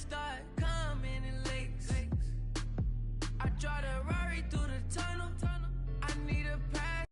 start coming in lakes. I drive the Rari through the tunnel. I need a pass.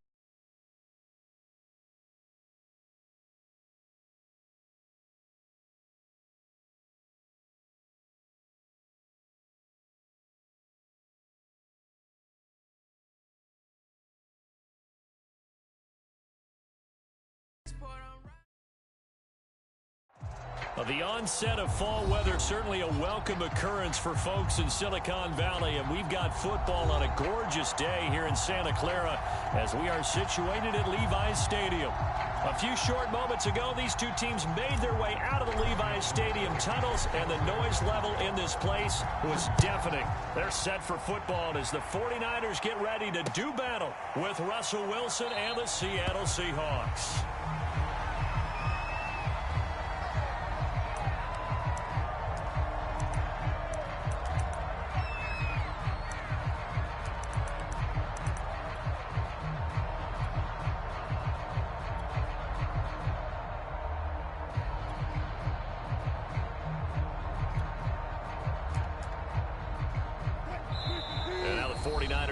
The onset of fall weather, certainly a welcome occurrence for folks in Silicon Valley, and we've got football on a gorgeous day here in Santa Clara as we are situated at Levi's Stadium. A few short moments ago, these two teams made their way out of the Levi's Stadium tunnels, and the noise level in this place was deafening. They're set for football as the 49ers get ready to do battle with Russell Wilson and the Seattle Seahawks.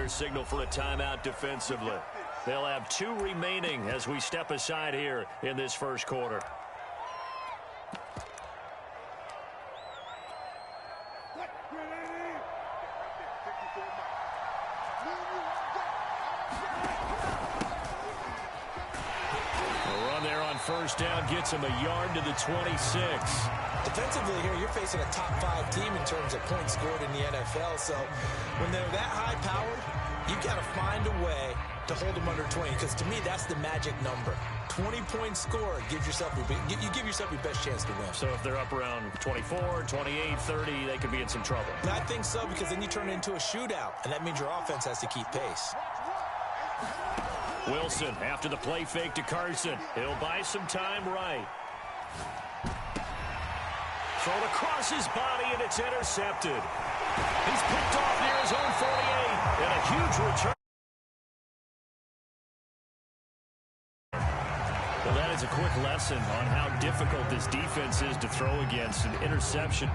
Signal for a timeout defensively. They'll have 2 remaining as we step aside here in this first quarter. A run there on first down gets him a yard to the 26. Defensively here, you're facing a top-5 team in terms of points scored in the NFL. So when they're that high-powered, you've got to find a way to hold them under 20, because to me, that's the magic number. 20 points scored gives yourself you give yourself your best chance to win. So if they're up around 24, 28, 30, they could be in some trouble. And I think so, because then you turn it into a shootout, and that means your offense has to keep pace. Wilson after the play fake to Carson. He'll buy some time right. Thrown across his body, and it's intercepted. He's picked off near his own 48, and a huge return. Well, that is a quick lesson on how difficult this defense is to throw against. An interception.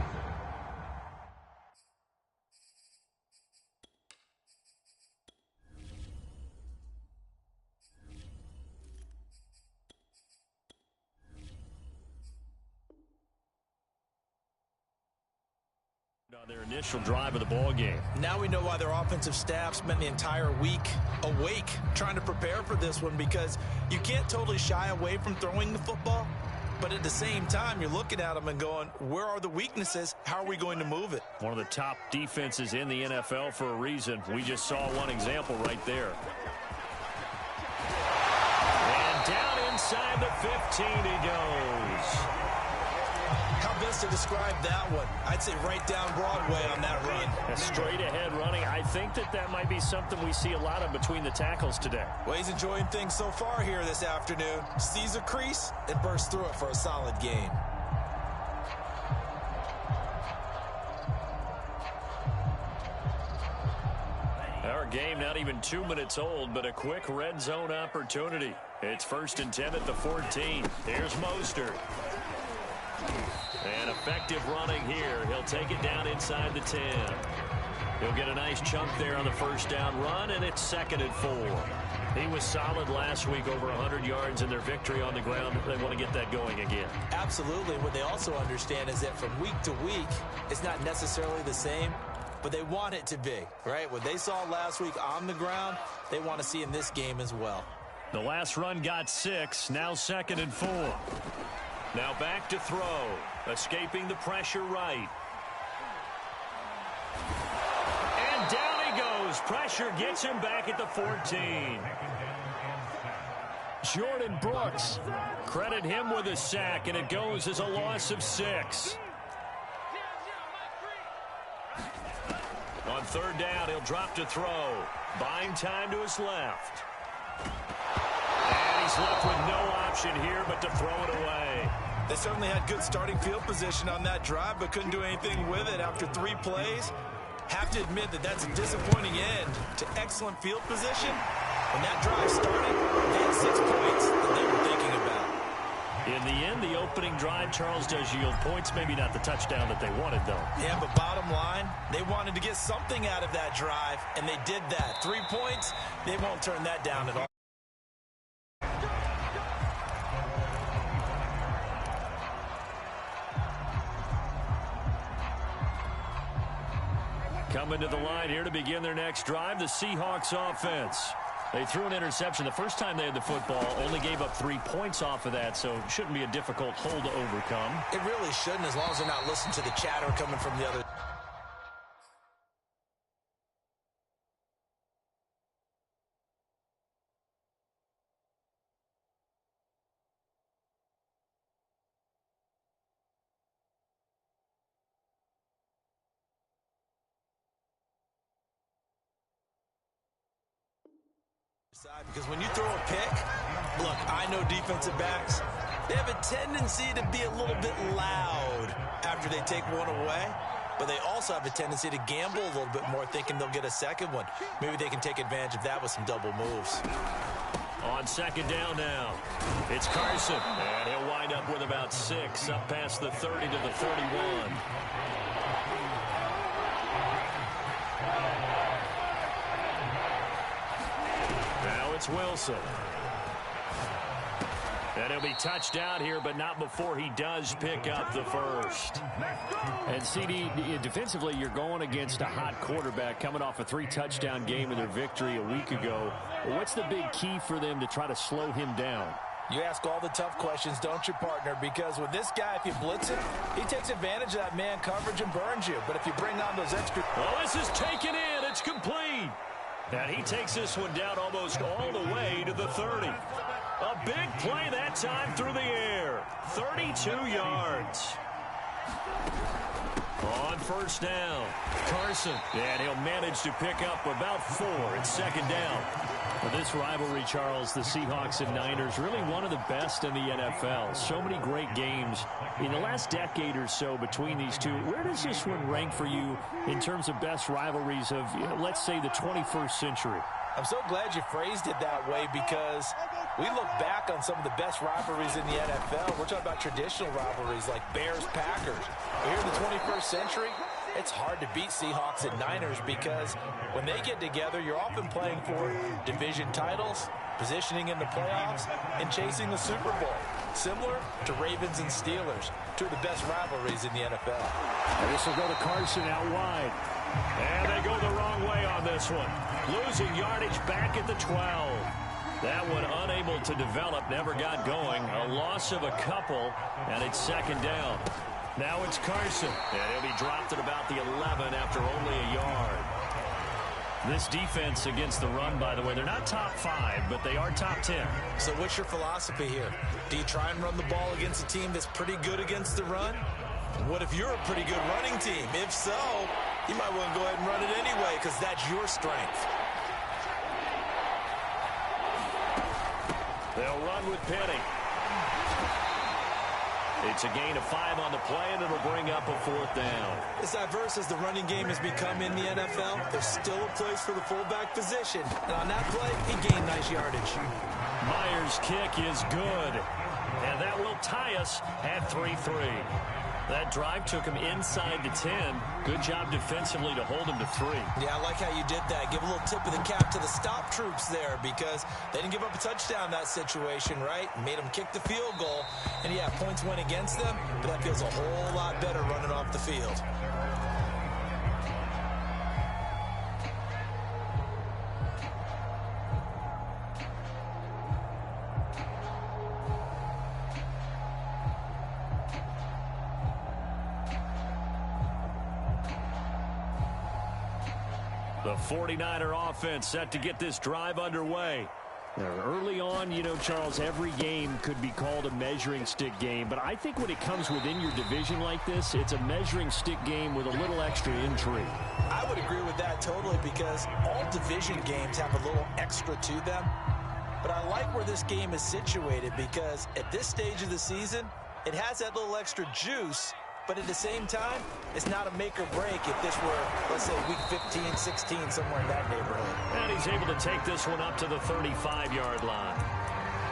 On their initial drive of the ball game. Now we know why their offensive staff spent the entire week awake trying to prepare for this one, because you can't totally shy away from throwing the football, but at the same time you're looking at them and going, where are the weaknesses? How are we going to move it? One of the top defenses in the NFL for a reason. We just saw one example right there. And down inside the 15 he goes. How best to describe that one? I'd say right down Broadway on that run. A straight ahead running. I think that might be something we see a lot of between the tackles today. Well, he's enjoying things so far here this afternoon. Sees a crease and bursts through it for a solid gain. Our game not even 2 minutes old, but a quick red zone opportunity. It's 1st and 10 at the 14. Here's Mostert. And effective running here. He'll take it down inside the 10. He'll get a nice chunk there on the first down run, and it's 2nd and 4. He was solid last week, over 100 yards in their victory on the ground. They want to get that going again. Absolutely. What they also understand is that from week to week, it's not necessarily the same, but they want it to be, right? What they saw last week on the ground, they want to see in this game as well. The last run got 6, now 2nd and 4. Now back to throw. Escaping the pressure right. And down he goes. Pressure gets him back at the 14. Jordan Brooks. Credit him with a sack, and it goes as a loss of 6. On 3rd down, he'll drop to throw. Buying time to his left. And he's left with no option here but to throw it away. They certainly had good starting field position on that drive, but couldn't do anything with it after 3 plays. Have to admit that that's a disappointing end to excellent field position. When that drive started, they had 6 points that they were thinking about. In the end, the opening drive, Charles, does yield points. Maybe not the touchdown that they wanted, though. Yeah, but bottom line, they wanted to get something out of that drive, and they did that. 3 points, they won't turn that down at all. Coming to the line here to begin their next drive, the Seahawks offense. They threw an interception the first time they had the football, only gave up 3 points off of that, so it shouldn't be a difficult hole to overcome. It really shouldn't, as long as they're not listening to the chatter coming from the other. Because when you throw a pick, look, I know defensive backs, they have a tendency to be a little bit loud after they take one away, but they also have a tendency to gamble a little bit more, thinking they'll get a second one. Maybe they can take advantage of that with some double moves. On second down now, it's Carson, and he'll wind up with about 6, up past the 30 to the 31. It's Wilson. And he'll be touched out here, but not before he does pick up the first. And CD, defensively, you're going against a hot quarterback coming off a 3-touchdown game in their victory a week ago. What's the big key for them to try to slow him down? You ask all the tough questions, don't you, partner? Because with this guy, if you blitz him, he takes advantage of that man coverage and burns you. But if you bring on those extra... Oh, this is taken in. It's complete. And he takes this one down almost all the way to the 30. A big play that time through the air. 32 yards. On first down, Carson. And he'll manage to pick up about 4 at second down. For this rivalry, Charles, the Seahawks and Niners, really one of the best in the NFL. So many great games in the last decade or so between these two. Where does this one rank for you in terms of best rivalries of, let's say, the 21st century? I'm so glad you phrased it that way, because we look back on some of the best rivalries in the NFL. We're talking about traditional rivalries like Bears-Packers. But here in the 21st century, it's hard to beat Seahawks and Niners, because when they get together, you're often playing for division titles, positioning in the playoffs, and chasing the Super Bowl. Similar to Ravens and Steelers, two of the best rivalries in the NFL. And this will go to Carson out wide. And they go the wrong way on this one. Losing yardage back at the 12. That one unable to develop, never got going. A loss of a couple, and it's second down. Now it's Carson, and he'll be dropped at about the 11 after only a yard. This defense against the run, by the way, they're not top 5, but they are top 10. So what's your philosophy here? Do you try and run the ball against a team that's pretty good against the run? What if you're a pretty good running team? If so, you might want to go ahead and run it anyway, because that's your strength. They'll run with Penny. It's a gain of 5 on the play, and it'll bring up a 4th down. As diverse as the running game has become in the NFL, there's still a place for the fullback position. And on that play, he gained nice yardage. Myers' kick is good, and that will tie us at 3-3. That drive took him inside the 10. Good job defensively to hold him to 3. Yeah, I like how you did that. Give a little tip of the cap to the stop troops there, because they didn't give up a touchdown in that situation, right? Made them kick the field goal. And, yeah, points went against them, but that feels a whole lot better running off the field. The 49er offense set to get this drive underway. Now, early on, you know, Charles, every game could be called a measuring stick game, but I think when it comes within your division like this, it's a measuring stick game with a little extra intrigue. I would agree with that totally, because all division games have a little extra to them. But I like where this game is situated, because at this stage of the season, it has that little extra juice. But at the same time, it's not a make or break if this were, let's say, week 15, 16, somewhere in that neighborhood. And he's able to take this one up to the 35-yard line.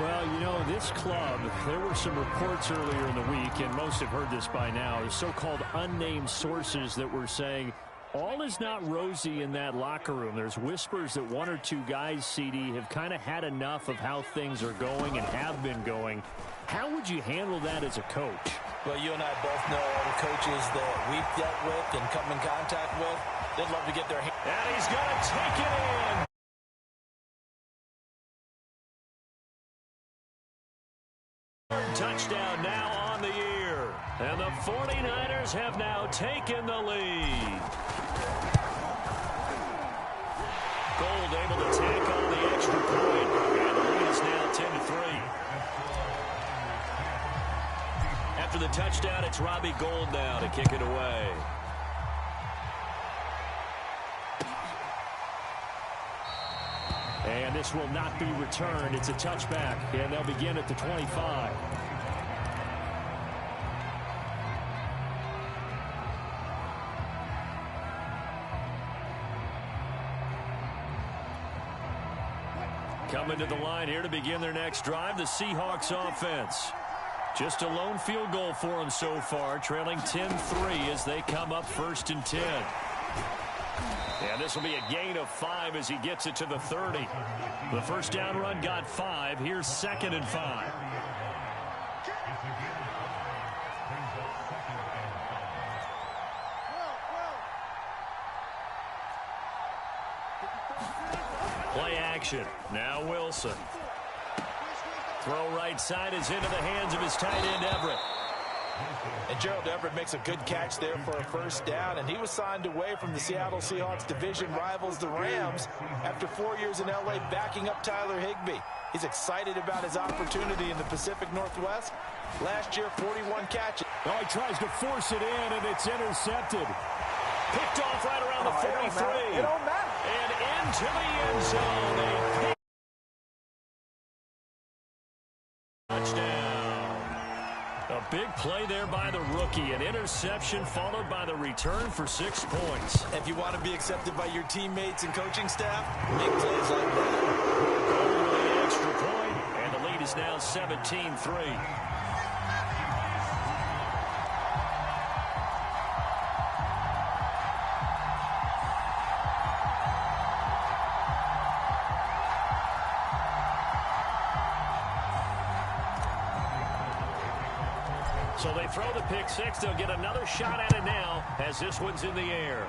Well, you know, this club, there were some reports earlier in the week, and most have heard this by now, so-called unnamed sources that were saying all is not rosy in that locker room. There's whispers that one or two guys, CD, have kind of had enough of how things are going and have been going. How would you handle that as a coach? Well, you and I both know all the coaches that we've dealt with and come in contact with. They'd love to get their hands. And he's going to take it in. Touchdown now on the year. And the 49ers have now taken the lead. Gold able to take on the extra point. And the lead is now 10-3. After the touchdown, it's Robbie Gould now to kick it away. And this will not be returned. It's a touchback, and they'll begin at the 25. Coming to the line here to begin their next drive, the Seahawks offense. Just a lone field goal for them so far, trailing 10-3 as they come up 1st and 10. And this will be a gain of 5 as he gets it to the 30. The first down run got 5. Here's 2nd and 5. Play action. Now Wilson. Throw right side is into the hands of his tight end, Everett. And Gerald Everett makes a good catch there for a first down, and he was signed away from the Seattle Seahawks division rivals, the Rams, after 4 years in L.A. backing up Tyler Higbee. He's excited about his opportunity in the Pacific Northwest. Last year, 41 catches. Oh, he tries to force it in, and it's intercepted. Picked off right around the 43. It don't matter. And into the end zone. Touchdown. A big play there by the rookie. An interception followed by the return for 6 points. If you want to be accepted by your teammates and coaching staff, make plays like that. Goal with the extra point, and the lead is now 17-3. So they throw the pick six. They'll get another shot at it now as this one's in the air.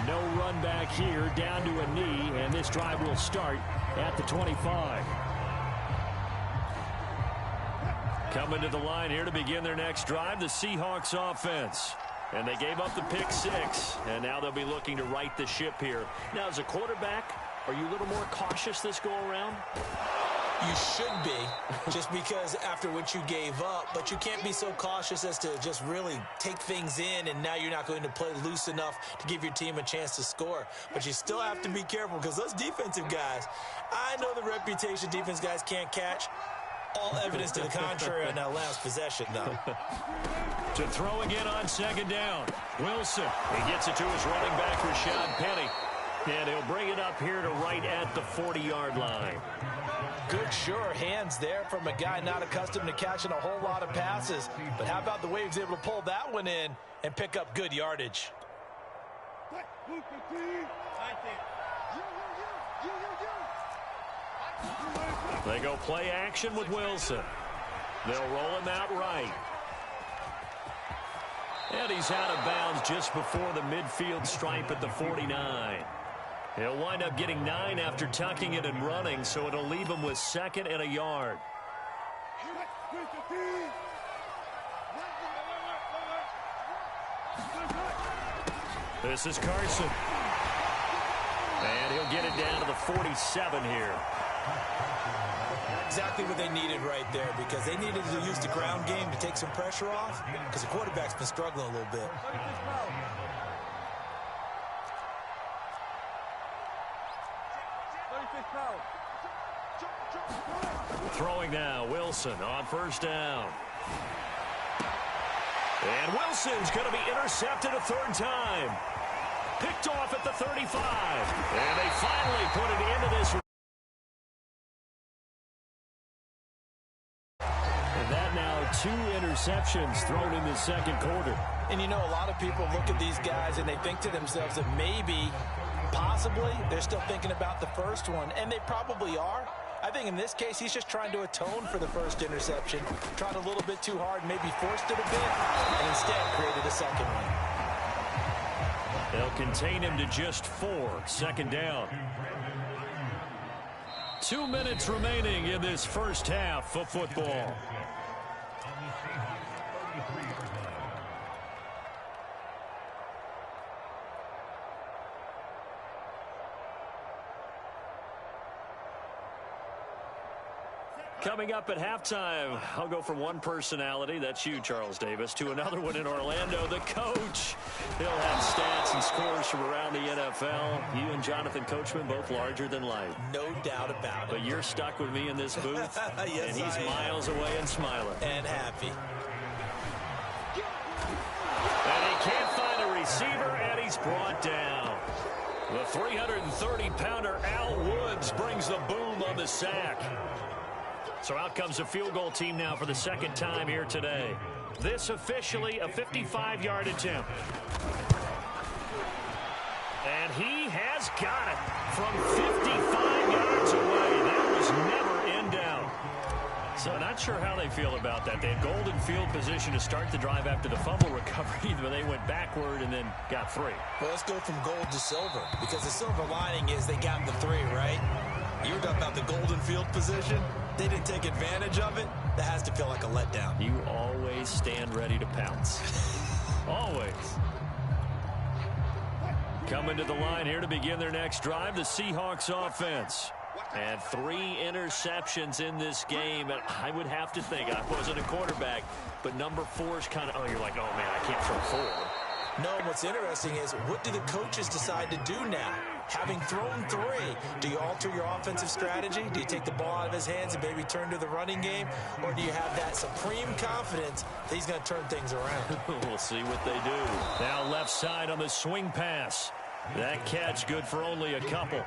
No run back here, down to a knee, and this drive will start at the 25. Coming to the line here to begin their next drive, the Seahawks offense. And they gave up the pick six, and now they'll be looking to right the ship here. Now, as a quarterback, are you a little more cautious this go-around? You should be, just because after what you gave up, but you can't be so cautious as to just really take things in, and now you're not going to play loose enough to give your team a chance to score. But you still have to be careful, because those defensive guys, I know the reputation defense guys can't catch. All evidence to the contrary on that last possession, though. To throw again on second down. Wilson, he gets it to his running back, Rashad Penny. And he'll bring it up here to right at the 40-yard line. Good, sure hands there from a guy not accustomed to catching a whole lot of passes. But how about the way he was able to pull that one in and pick up good yardage? They go play action with Wilson. They'll roll him out right. And he's out of bounds just before the midfield stripe at the 49. He'll wind up getting 9 after tucking it and running, so it'll leave him with 2nd and a yard. This is Carson. And he'll get it down to the 47 here. Exactly what they needed right there, because they needed to use the ground game to take some pressure off, because the quarterback's been struggling a little bit. Throwing now, Wilson on first down. And Wilson's going to be intercepted a 3rd time. Picked off at the 35. And they finally put it into this. And that now 2 interceptions thrown in the second quarter. And you know, a lot of people look at these guys and they think to themselves that maybe, possibly, they're still thinking about the first one. And they probably are. I think in this case, he's just trying to atone for the first interception. Tried a little bit too hard, maybe forced it a bit, and instead created a second one. They'll contain him to just 4. Second down. 2 minutes remaining in this first half of football. Coming up at halftime, I'll go from one personality, that's you, Charles Davis, to another one in Orlando, the coach. He'll have stats and scores from around the NFL. You and Jonathan Coachman, both larger than life. No doubt about it. But you're stuck with me in this booth, yes, and he's miles away and smiling. And happy. And he can't find a receiver, and he's brought down. The 330-pounder Al Woods brings the boom on the sack. So out comes the field goal team now for the second time here today. This officially a 55-yard attempt. And he has got it from 55 yards away. That was never in doubt. So not sure how they feel about that. They had golden field position to start the drive after the fumble recovery, but they went backward and then got 3. Well, let's go from gold to silver, because the silver lining is they got the 3, right? You were talking about the golden field position. They didn't take advantage of it. That has to feel like a letdown. You always stand ready to pounce. Always. Coming to the line here to begin their next drive, the Seahawks offense. And 3 interceptions in this game. And I would have to think, I wasn't a quarterback, but number 4 is kind of, oh, you're like, oh, man, I can't throw 4. No, what's interesting is, what do the coaches decide to do now? Having thrown 3, do you alter your offensive strategy? Do you take the ball out of his hands and maybe turn to the running game? Or do you have that supreme confidence that he's going to turn things around? We'll see what they do. Now left side on the swing pass. That catch good for only a couple.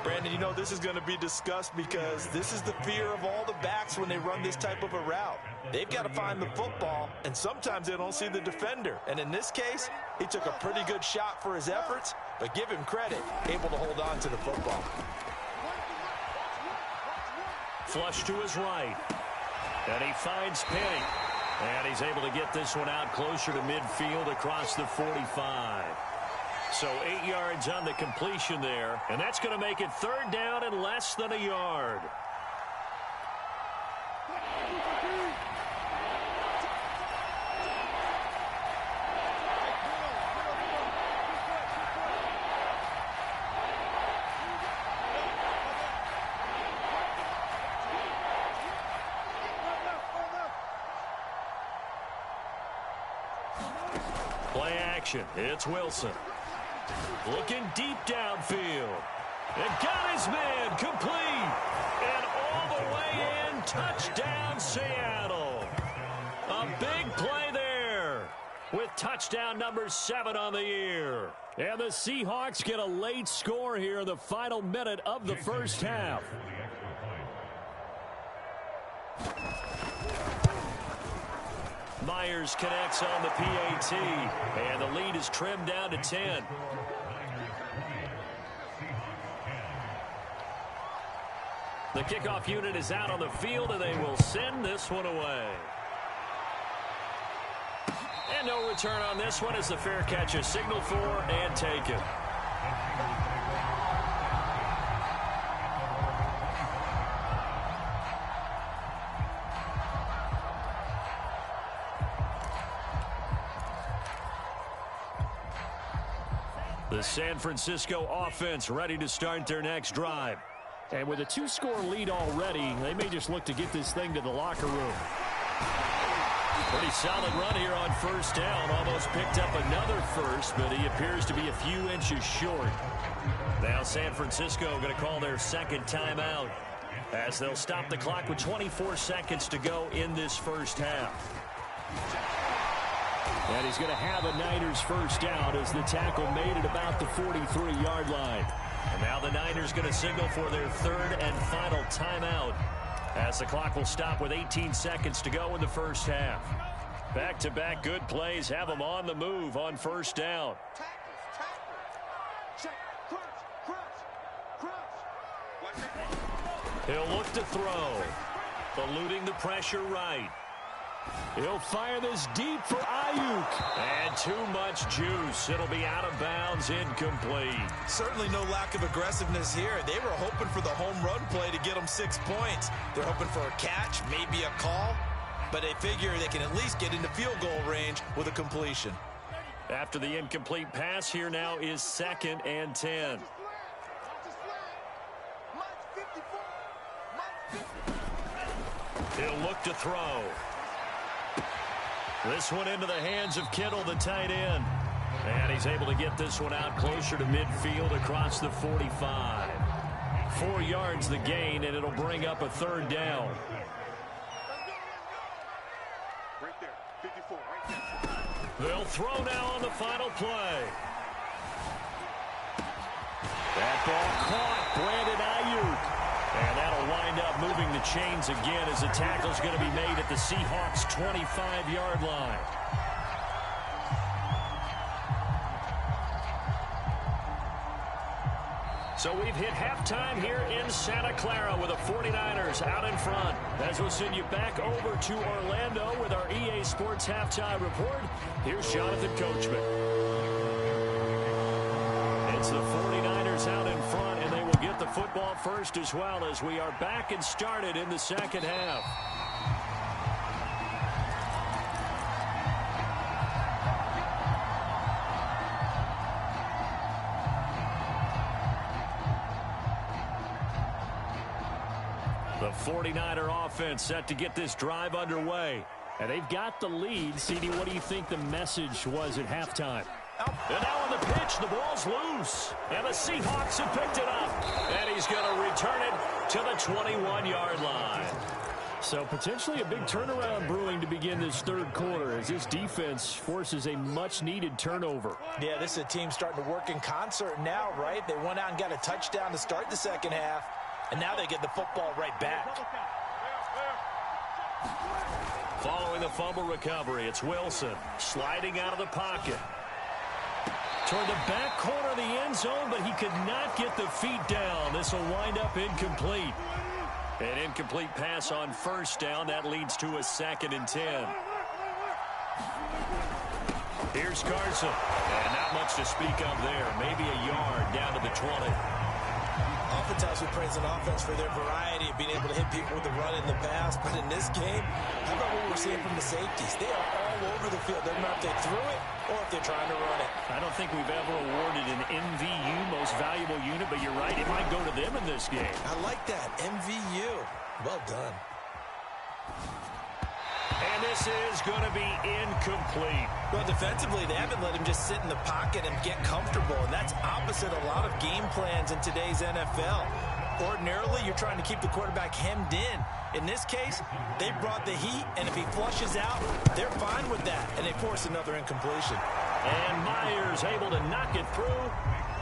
Brandon, you know, this is going to be discussed because this is the fear of all the backs when they run this type of a route. They've got to find the football, and sometimes they don't see the defender. And in this case, he took a pretty good shot for his efforts, but give him credit, able to hold on to the football. Flush to his right. And he finds Penny. And he's able to get this one out closer to midfield across the 45. So 8 yards on the completion there. And that's going to make it 3rd down and less than a yard. Play action. It's Wilson. Looking deep downfield. And got his man complete. And all the way in. Touchdown, Seattle. A big play there. With touchdown number 7 on the year. And the Seahawks get a late score here in the final minute of the first half. Myers connects on the PAT, and the lead is trimmed down to 10. The kickoff unit is out on the field, and they will send this one away. And no return on this one as the fair catch is signaled for and taken. The San Francisco offense ready to start their next drive. And with a 2-score lead already, they may just look to get this thing to the locker room. Pretty solid run here on first down. Almost picked up another first, but he appears to be a few inches short. Now San Francisco going to call their second timeout as they'll stop the clock with 24 seconds to go in this first half. And he's going to have a Niners first down as the tackle made at about the 43-yard line. And now the Niners going to signal for their third and final timeout as the clock will stop with 18 seconds to go in the first half. Back-to-back good plays have them on the move on first down. He'll look to throw. Eluding the pressure right. He'll fire this deep for Ayuk. And too much juice. It'll be out of bounds, incomplete. Certainly no lack of aggressiveness here. They were hoping for the home run play to get them 6 points. They're hoping for a catch, maybe a call, but they figure they can at least get into field goal range with a completion. After the incomplete pass, here now is 2nd and 10. He'll look to throw. This one into the hands of Kittle, the tight end. And he's able to get this one out closer to midfield across the 45. 4 yards the gain, and it'll bring up a third down. Right there, 54, right there. They'll throw now on the final play. That ball caught. Brandon Ayuk. And that'll wind up moving the chains again as the tackle's going to be made at the Seahawks' 25-yard line. So we've hit halftime here in Santa Clara with the 49ers out in front. As we'll send you back over to Orlando with our EA Sports Halftime Report, here's Jonathan Coachman. It's the 49ers out in front, and they will get the football first as well as we are back and started in the second half. The 49er offense set to get this drive underway. And they've got the lead. CD, what do you think the message was at halftime? And now on the pitch, the ball's loose. And the Seahawks have picked it up. And he's going to return it to the 21-yard line. So potentially a big turnaround brewing to begin this third quarter as this defense forces a much-needed turnover. Yeah, this is a team starting to work in concert now, right? They went out and got a touchdown to start the second half, and now they get the football right back. Following the fumble recovery, it's Wilson sliding out of the pocket. Toward the back corner of the end zone, but he could not get the feet down. This will wind up incomplete. An incomplete pass on first down. That leads to a 2nd and 10. Here's Carson. And not much to speak of there. Maybe a yard down to the 20. Oftentimes we praise an offense for their variety of being able to hit people with the run in the pass. But in this game, how about what we're seeing from the safeties? They are all over the field. Doesn't matter if they threw it or if they're trying to run it. I don't think we've ever awarded an MVU, most valuable unit, but you're right, it might go to them in this game. I like that, MVU. Well done. And this is going to be incomplete. Well, defensively, they haven't let him just sit in the pocket and get comfortable, and that's opposite a lot of game plans in today's NFL. Ordinarily, you're trying to keep the quarterback hemmed in. In this case, they brought the heat, and if he flushes out, they're fine with that, and they force another incompletion. And Myers able to knock it through,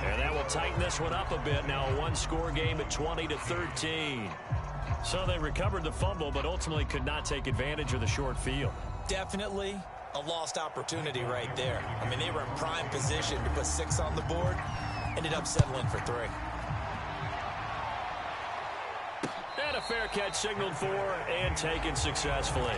and that will tighten this one up a bit. Now a one-score game at 20-13. So they recovered the fumble, but ultimately could not take advantage of the short field. Definitely a lost opportunity right there. I mean, they were in prime position to put 6 on the board, ended up settling for 3. And a fair catch signaled for and taken successfully.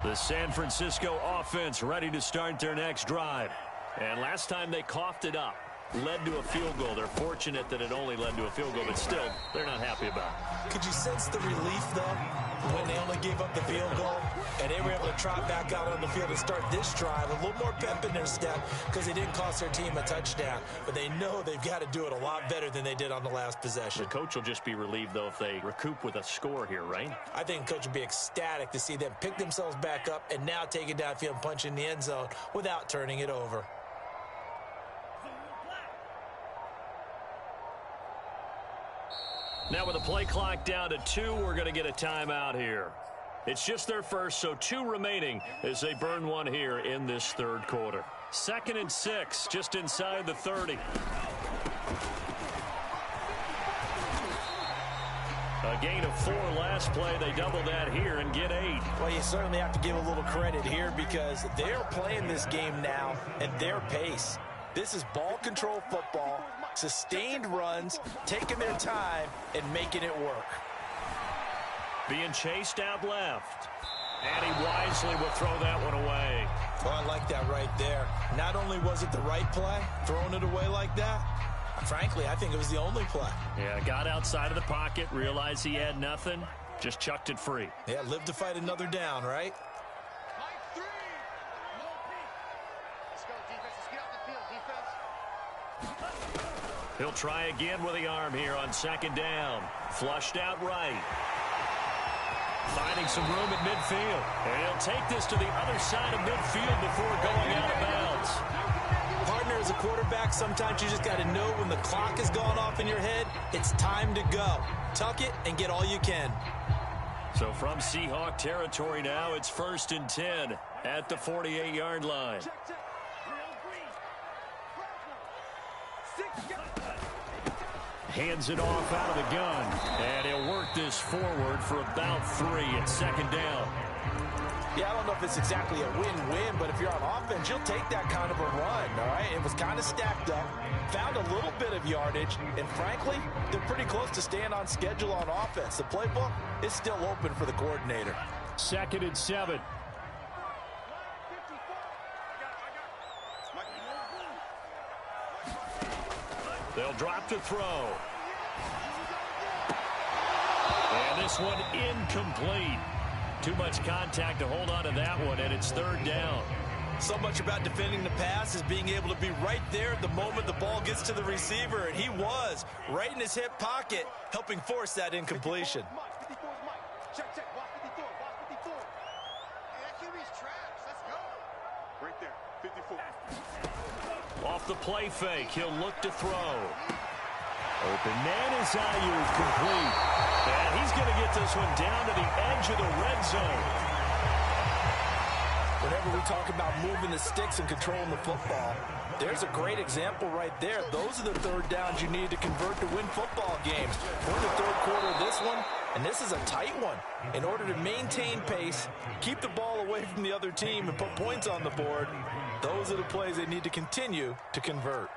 The San Francisco offense ready to start their next drive. And last time they coughed it up, led to a field goal. They're fortunate that it only led to a field goal, but still, they're not happy about it. Could you sense the relief, though, when they only gave up the field goal and they were able to trot back out on the field and start this drive? A little more pep in their step because they didn't cost their team a touchdown, but they know they've got to do it a lot better than they did on the last possession. The coach will just be relieved, though, if they recoup with a score here, right? I think the coach would be ecstatic to see them pick themselves back up and now take it downfield and punch in the end zone without turning it over. Now with the play clock down to 2, we're going to get a timeout here. It's just their first, so 2 remaining as they burn one here in this third quarter. 2nd and 6, just inside the 30. A gain of 4 last play. They double that here and get 8. Well, you certainly have to give a little credit here because they're playing this game now at their pace. This is ball control football, sustained runs, taking their time, and making it work. Being chased out left. And he wisely will throw that one away. Oh, I like that right there. Not only was it the right play, throwing it away like that, frankly, I think it was the only play. Yeah, got outside of the pocket, realized he had nothing, just chucked it free. Yeah, live to fight another down, right? He'll try again with the arm here on 2nd down. Flushed out right. Finding some room at midfield. And he'll take this to the other side of midfield before going out of bounds. Partner, as a quarterback, sometimes you just got to know when the clock has gone off in your head, it's time to go. Tuck it and get all you can. So from Seahawk territory now, it's 1st and 10 at the 48-yard line. Hands it off out of the gun. And he'll work this forward for about 3 at 2nd down. Yeah, I don't know if it's exactly a win-win, but if you're on offense, you'll take that kind of a run, all right? It was kind of stacked up, found a little bit of yardage, and frankly, they're pretty close to staying on schedule on offense. The playbook is still open for the coordinator. 2nd and 7. They'll drop to throw. And this one incomplete. Too much contact to hold on to that one, and it's 3rd down. So much about defending the pass is being able to be right there at the moment the ball gets to the receiver, and he was right in his hip pocket, helping force that incompletion. Right there, 54. Off the play fake, he'll look to throw. Open man is Ayuk, complete. And he's going to get this one down to the edge of the red zone. Whenever we talk about moving the sticks and controlling the football, there's a great example right there. Those are the 3rd downs you need to convert to win football games. We're in the 3rd quarter of this one, and this is a tight one. In order to maintain pace, keep the ball away from the other team, and put points on the board, those are the plays they need to continue to convert.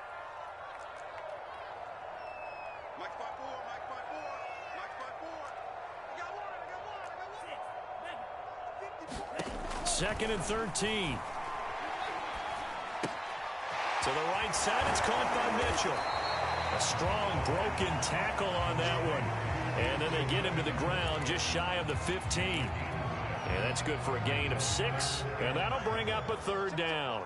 Second and 13. To the right side, it's caught by Mitchell. A strong broken tackle on that one. And then they get him to the ground just shy of the 15. And that's good for a gain of 6. And that'll bring up a 3rd down.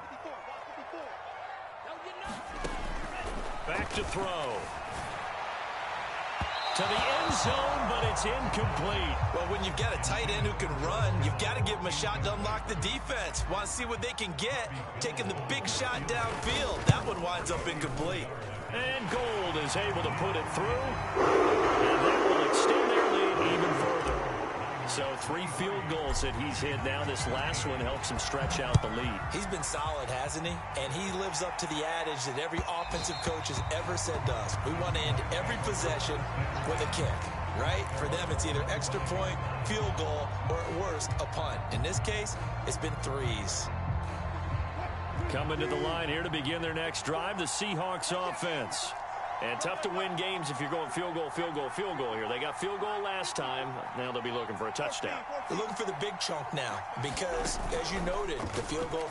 Back to throw. To the end zone, but it's incomplete. Well, when you've got a tight end who can run, you've got to give him a shot to unlock the defense. Want to see what they can get, taking the big shot downfield. That one winds up incomplete. And Gold is able to put it through. And that will extend their lead even further. So 3 field goals that he's hit now. This last one helps him stretch out the lead. He's been solid, hasn't he? And he lives up to the adage that every offensive coach has ever said to us. We want to end every possession with a kick, right? For them, it's either extra point, field goal, or at worst, a punt. In this case, it's been 3s. Coming to the line here to begin their next drive, the Seahawks offense. And tough to win games if you're going field goal, field goal, field goal here. They got field goal last time. Now they'll be looking for a touchdown. They're looking for the big chunk now because, as you noted, the field goal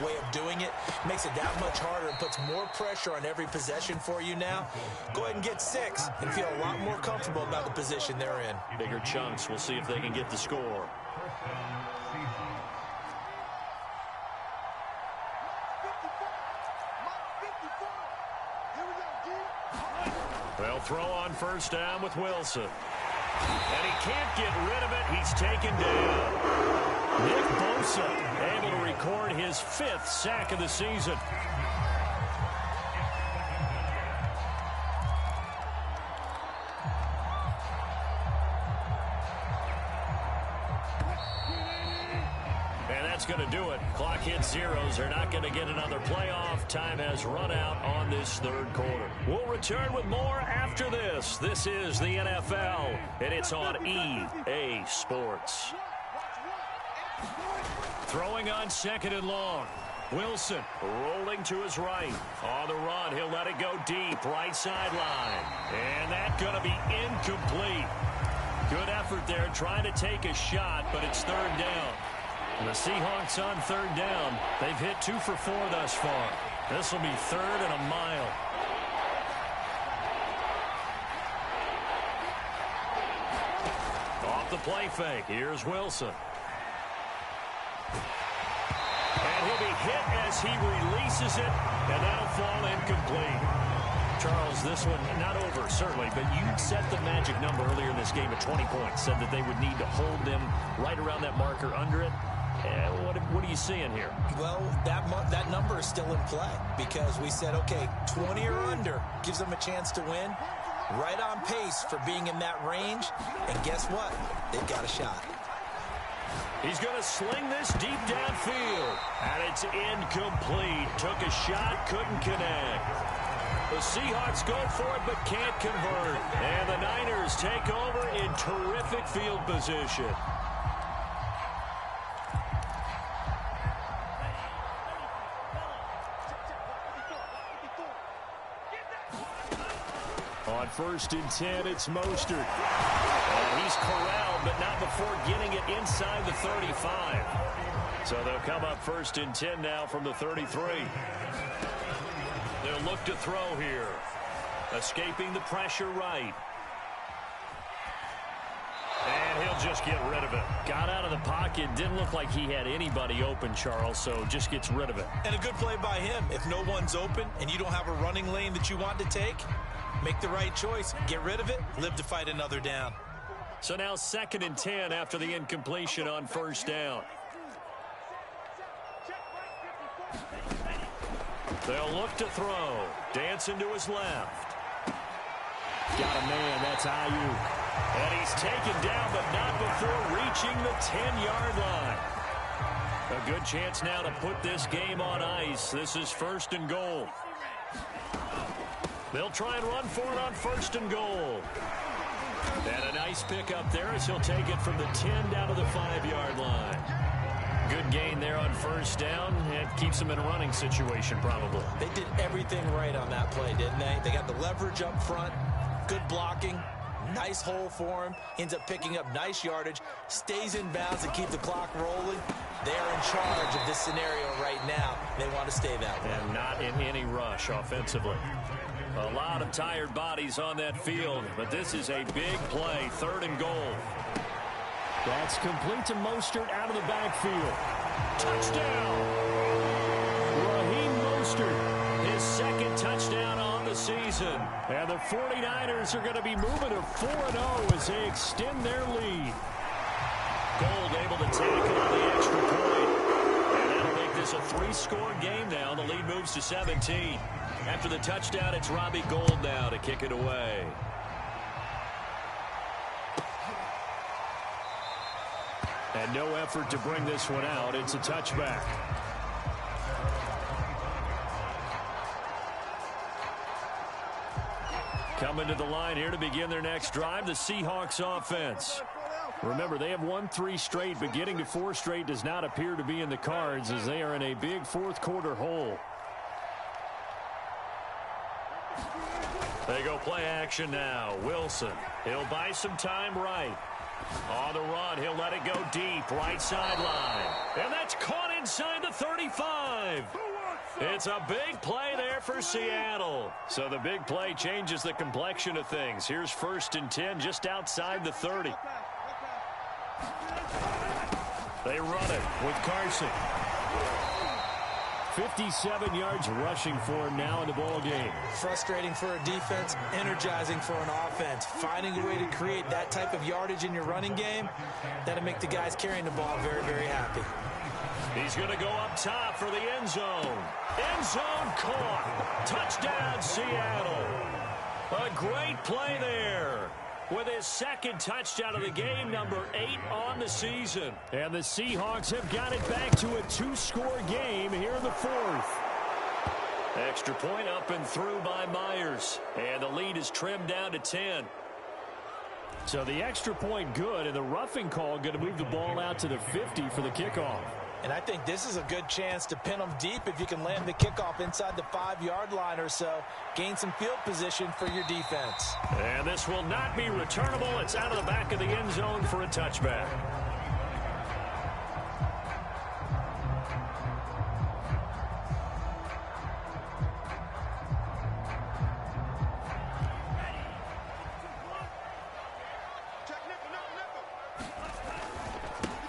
way of doing it makes it that much harder and puts more pressure on every possession for you now. Go ahead and get 6 and feel a lot more comfortable about the position they're in. Bigger chunks. We'll see if they can get the score. They'll throw on 1st down with Wilson. And he can't get rid of it. He's taken down. Nick Bosa able to record his 5th sack of the season. that's going to do it. Clock hits zeros. They're not going to get another playoff. Time has run out on this third quarter. We'll return with more after this. This is the NFL, and it's on EA Sports. Throwing on second and long. Wilson rolling to his right. On the run, he'll let it go deep. Right sideline. And that's going to be incomplete. Good effort there trying to take a shot, but it's third down. And the Seahawks on third down. They've hit 2 for 4 thus far. This will be third and a mile. Off the play fake. Here's Wilson. And he'll be hit as he releases it, and that'll fall incomplete. Charles, this one not over, certainly, but you set the magic number earlier in this game at 20 points. Said that they would need to hold them right around that marker under it. What are you seeing here? Well, that number is still in play because we said, okay, 20 or under gives them a chance to win. Right on pace for being in that range. And guess what? They've got a shot. He's going to sling this deep downfield. And it's incomplete. Took a shot, couldn't connect. The Seahawks go for it, but can't convert. And the Niners take over in terrific field position. On 1st and 10, it's Mostert. And he's corralled, but not before getting it inside the 35. So they'll come up 1st and 10 now from the 33. They'll look to throw here. Escaping the pressure right. And he'll just get rid of it. Got out of the pocket. Didn't look like he had anybody open, Charles, so just gets rid of it. And a good play by him. If no one's open and you don't have a running lane that you want to take, make the right choice. Get rid of it. Live to fight another down. So now 2nd and 10 after the incompletion on 1st down. They'll look to throw. Dancing to his left. Got a man. That's Ayuk. And he's taken down, but not before reaching the 10-yard line. A good chance now to put this game on ice. This is 1st and goal. They'll try and run for it on 1st and goal. And a nice pickup there as he'll take it from the 10 down to the 5-yard line. Good gain there on 1st down. It keeps them in a running situation probably. They did everything right on that play, didn't they? They got the leverage up front, good blocking, nice hole for him, ends up picking up nice yardage, stays in bounds and keep the clock rolling. They're in charge of this scenario right now. They want to stay that way. And not in any rush offensively. A lot of tired bodies on that field, but this is a big play, 3rd and goal. That's complete to Mostert out of the backfield. Touchdown! Raheem Mostert, his 2nd touchdown on the season. And the 49ers are going to be moving to 4-0 as they extend their lead. Gold able to tackle on the extra point. And that'll make this a 3-score game now. The lead moves to 17. After the touchdown, it's Robbie Gould now to kick it away. And no effort to bring this one out. It's a touchback. Coming to the line here to begin their next drive, the Seahawks offense. Remember, they have won 3 straight, but getting to 4 straight does not appear to be in the cards as they are in a big 4th quarter hole. They go play action now. Wilson, he'll buy some time right. On the run, he'll let it go deep, right sideline. And that's caught inside the 35. It's a big play there for Seattle. So the big play changes the complexion of things. Here's 1st and 10 just outside the 30. They run it with Carson. 57 yards rushing for him now in the ball game. Frustrating for a defense, energizing for an offense. Finding a way to create that type of yardage in your running game, that'll make the guys carrying the ball very, very happy. He's going to go up top for the end zone. End zone caught. Touchdown, Seattle. A great play there. with his second touchdown of the game, number 8 on the season. And the Seahawks have got it back to a 2-score game here in the 4th. Extra point up and through by Myers. And the lead is trimmed down to 10. So the extra point good, and the roughing call going to move the ball out to the 50 for the kickoff. And I think this is a good chance to pin them deep if you can land the kickoff inside the 5-yard line or so. Gain some field position for your defense. And this will not be returnable. It's out of the back of the end zone for a touchback.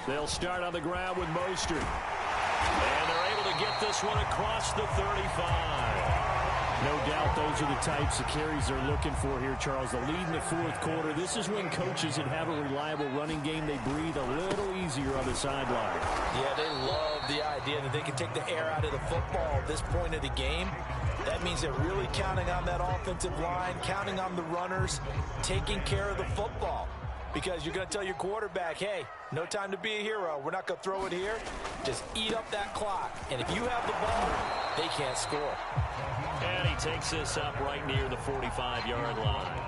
They'll start on the ground with Mostert. And they're able to get this one across the 35. No doubt those are the types of carries they're looking for here, Charles. The lead in the 4th quarter. This is when coaches that have a reliable running game, they breathe a little easier on the sideline. Yeah, they love the idea that they can take the air out of the football at this point of the game. That means they're really counting on that offensive line, counting on the runners, taking care of the football. Because you're going to tell your quarterback, hey, no time to be a hero. We're not going to throw it here. Just eat up that clock. And if you have the ball, they can't score. And he takes this up right near the 45-yard line.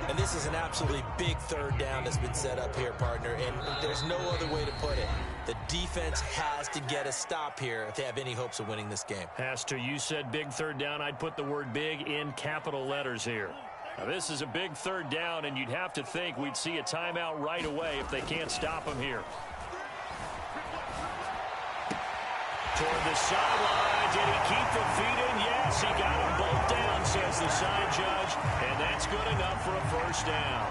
And this is an absolutely big 3rd down that's been set up here, partner. And there's no other way to put it. The defense has to get a stop here if they have any hopes of winning this game. Has to. You said big 3rd down. I'd put the word big in capital letters here. Now, this is a big 3rd down, and you'd have to think we'd see a timeout right away if they can't stop him here. Toward the sideline. Did he keep the feet in? Yes, he got them both down, says the side judge, and that's good enough for a 1st down.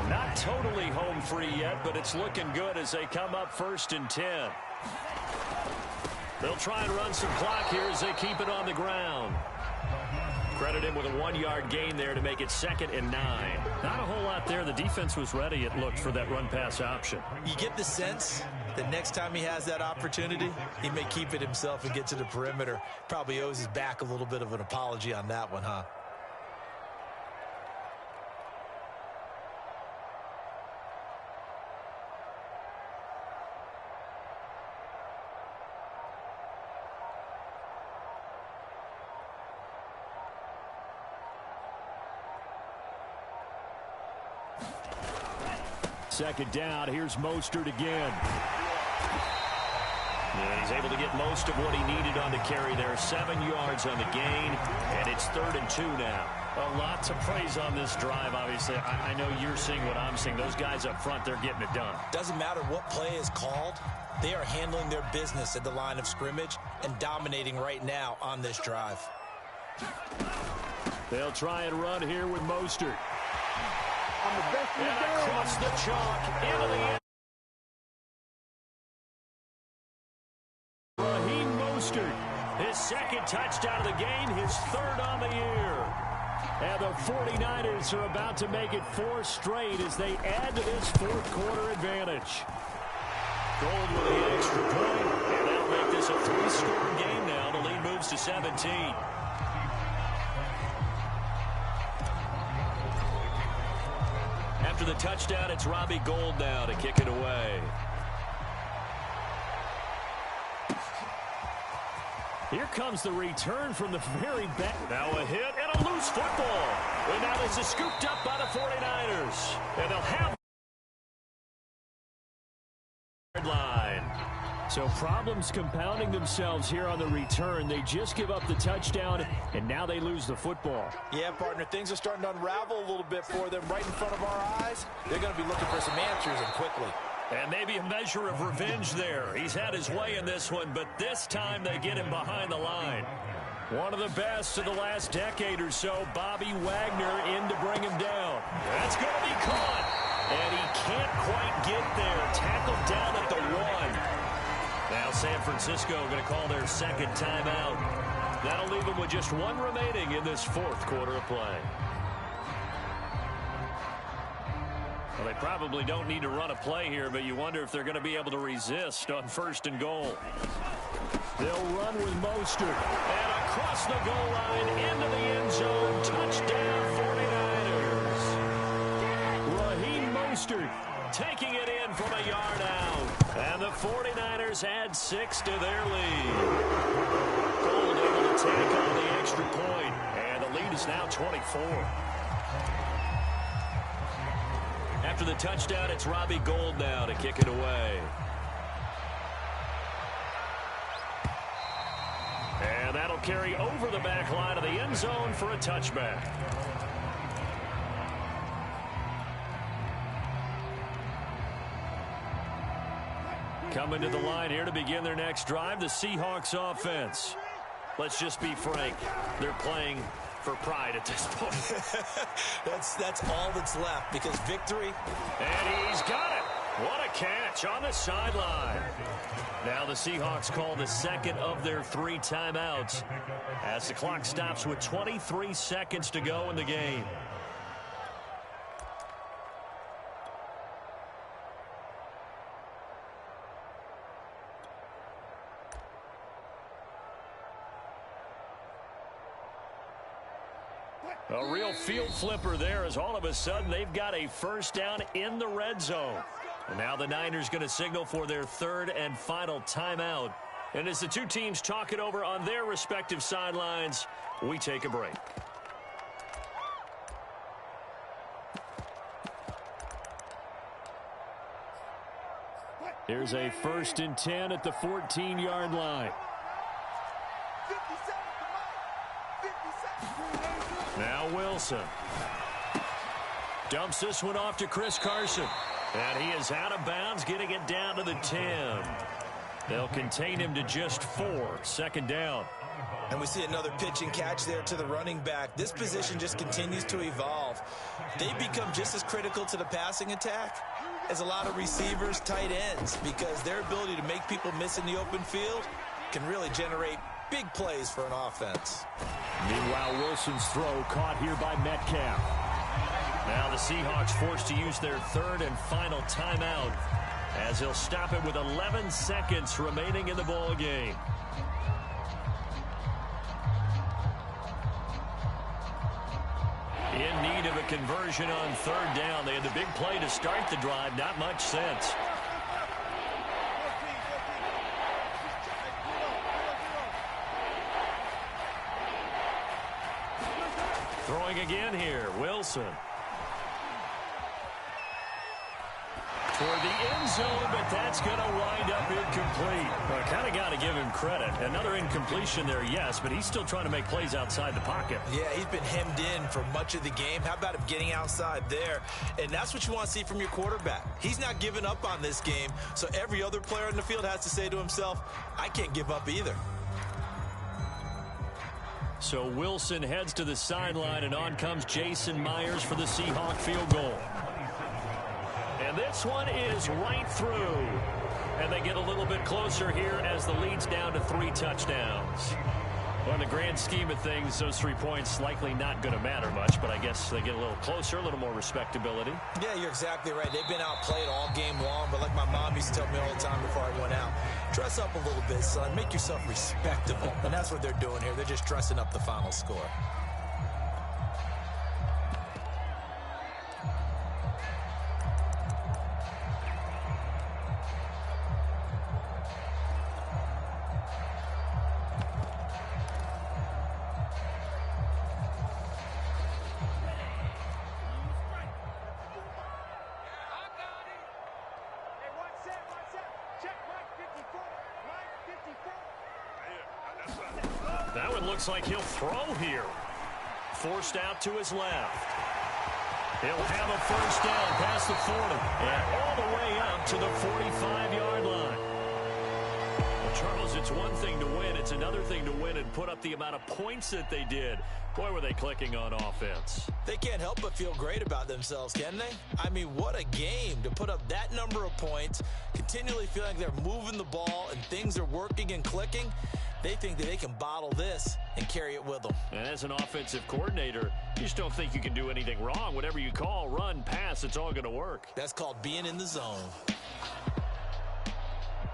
Not totally home free yet, but it's looking good as they come up 1st and 10. They'll try and run some clock here as they keep it on the ground. Credit him with a 1-yard gain there to make it 2nd and 9. Not a whole lot there. The defense was ready, it looked, for that run-pass option. You get the sense that next time he has that opportunity, he may keep it himself and get to the perimeter. Probably owes his back a little bit of an apology on that one, huh? Second down. Here's Mostert again. Yeah, he's able to get most of what he needed on the carry there. 7 yards on the gain, and it's 3rd and 2 now. A lot to praise on this drive, obviously. I know you're seeing what I'm seeing. Those guys up front, they're getting it done. Doesn't matter what play is called. They are handling their business at the line of scrimmage and dominating right now on this drive. They'll try and run here with Mostert. I'm the best in the And game. across the chalk into the end. Raheem Mostert, his 2nd touchdown of the game, his 3rd on the year. And the 49ers are about to make it 4 straight as they add to this 4th quarter advantage. Gold with the extra point, and that'll make this a 3-score game now. The lead moves to 17. After the touchdown, it's Robbie Gould now to kick it away. Here comes the return from the very back. Now a hit and a loose football. And now this is scooped up by the 49ers. And they'll have line. So problems compounding themselves here on the return. They just give up the touchdown, and now they lose the football. Yeah, partner, things are starting to unravel a little bit for them right in front of our eyes. They're going to be looking for some answers, and quickly. And maybe a measure of revenge there. He's had his way in this one, but this time they get him behind the line. One of the best of the last decade or so, Bobby Wagner in to bring him down. That's going to be caught. And he can't quite get there. Tackled down at the 1. Now San Francisco going to call their 2nd timeout. That'll leave them with just 1 remaining in this 4th quarter of play. Well, they probably don't need to run a play here, but you wonder if they're going to be able to resist on 1st and goal. They'll run with Mostert. And across the goal line into the end zone. Touchdown 49ers. taking it in from a yard out. And the 49ers add 6 to their lead. Gold able to take on the extra point, and the lead is now 24. After the touchdown, it's Robbie Gould now to kick it away. And that'll carry over the back line of the end zone for a touchback. Coming to the line here to begin their next drive, the Seahawks offense. Let's just be frank. They're playing for pride at this point. that's all that's left, because victory. And he's got it. What a catch on the sideline. Now the Seahawks call the second of their 3 timeouts as the clock stops with 23 seconds to go in the game. A real field flipper there, as all of a sudden they've got a first down in the red zone. And now the Niners going to signal for their 3rd and final timeout. And as the two teams talk it over on their respective sidelines, we take a break. Here's a 1st and 10 at the 14-yard line. Now Wilson. Dumps this one off to Chris Carson. And he is out of bounds, getting it down to the 10. They'll contain him to just 4. 2nd down. And we see another pitch and catch there to the running back. This position just continues to evolve. They become just as critical to the passing attack as a lot of receivers, tight ends, because their ability to make people miss in the open field can really generate big plays for an offense. Meanwhile, Wilson's throw caught here by Metcalf. Now the Seahawks forced to use their 3rd and final timeout as he'll stop it with 11 seconds remaining in the ball game. In need of a conversion on 3rd down. They had the big play to start the drive. Not much sense. Throwing again here, Wilson. For the end zone, but that's going to wind up incomplete. Well, kind of got to give him credit. Another incompletion there, yes, but he's still trying to make plays outside the pocket. Yeah, he's been hemmed in for much of the game. How about him getting outside there? And that's what you want to see from your quarterback. He's not giving up on this game, so every other player in the field has to say to himself, I can't give up either. So Wilson heads to the sideline, and on comes Jason Myers for the Seahawk field goal. And this one is right through. And they get a little bit closer here as the lead's down to 3 touchdowns. Well, in the grand scheme of things, those 3 points likely not going to matter much, but I guess they get a little closer, a little more respectability. Yeah, you're exactly right. They've been outplayed all game long, but like my mom used to tell me all the time before I went out, dress up a little bit, son. Make yourself respectable. And that's what they're doing here. They're just dressing up the final score. That one looks like he'll throw here. Forced out to his left. He'll have a first down past the 40 and all the way up to the 45-yard line. Well, Charles, it's one thing to win. It's another thing to win and put up the amount of points that they did. Boy, were they clicking on offense. They can't help but feel great about themselves, can they? I mean, what a game to put up that number of points, continually feeling like they're moving the ball and things are working and clicking. They think that they can bottle this and carry it with them. And as an offensive coordinator, you just don't think you can do anything wrong. Whatever you call, run, pass, it's all going to work. That's called being in the zone.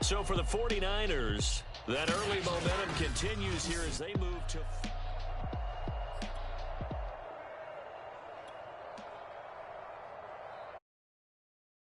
So for the 49ers, that early momentum continues here as they move to